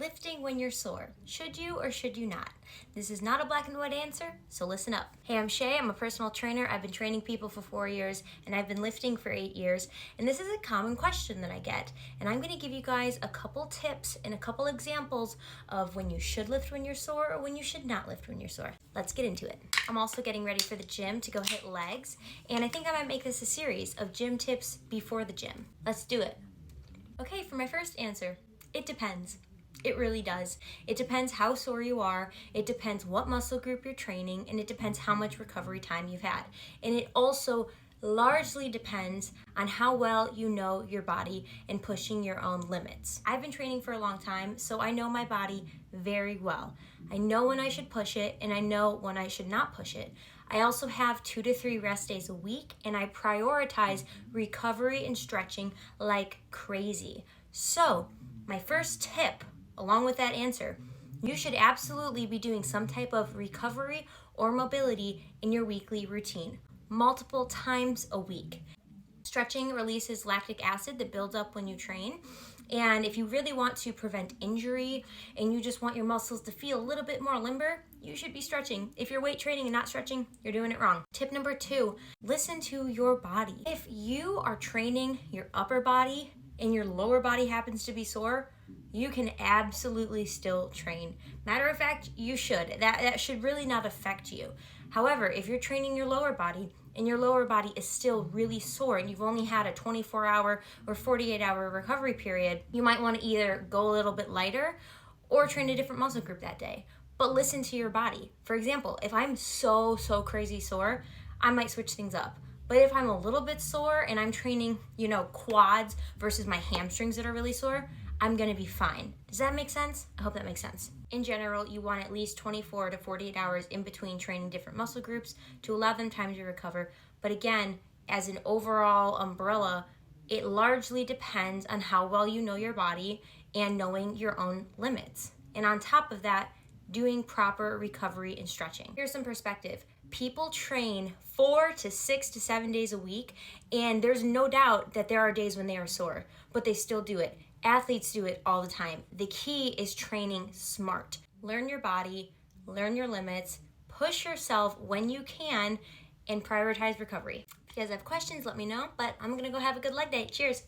lifting when you're sore? Should you or should you not? This is not a black and white answer, so listen up. Hey, I'm Shay. I'm a personal trainer. I've been training people for 4 years, and I've been lifting for 8 years. And this is a common question that I get. And I'm going to give you guys a couple tips and a couple examples of when you should lift when you're sore or when you should not lift when you're sore. Let's get into it. I'm also getting ready for the gym to go hit legs, and I think I might make this a series of gym tips before the gym. Let's do it. Okay, for my first answer, it depends. It really does. It depends how sore you are, it depends what muscle group you're training, and it depends how much recovery time you've had. And it also largely depends on how well you know your body and pushing your own limits. I've been training for a long time, so I know my body very well. I know when I should push it, and I know when I should not push it. I also have 2 to 3 rest days a week, and I prioritize recovery and stretching like crazy. So, my first tip, along with that answer, you should absolutely be doing some type of recovery or mobility in your weekly routine, multiple times a week. Stretching releases lactic acid that builds up when you train. And if you really want to prevent injury and you just want your muscles to feel a little bit more limber, you should be stretching. If you're weight training and not stretching, you're doing it wrong. Tip number 2, listen to your body. If you are training your upper body and your lower body happens to be sore, you can absolutely still train. Matter of fact, you should. That should really not affect you. However, if you're training your lower body and your lower body is still really sore and you've only had a 24-hour or 48-hour recovery period, you might want to either go a little bit lighter or train a different muscle group that day. But listen to your body. For example, if I'm so crazy sore, I might switch things up. But if I'm a little bit sore and I'm training, quads versus my hamstrings that are really sore, I'm gonna be fine. Does that make sense? I hope that makes sense. In general, you want at least 24 to 48 hours in between training different muscle groups to allow them time to recover. But again, as an overall umbrella, it largely depends on how well you know your body and knowing your own limits. And on top of that, doing proper recovery and stretching. Here's some perspective. People train 4 to 6 to 7 days a week, and there's no doubt that there are days when they are sore, but they still do it. Athletes do it all the time. The key is training smart. Learn your body, learn your limits, push yourself when you can, and prioritize recovery. If you guys have questions, let me know, but I'm gonna go have a good leg day. Cheers.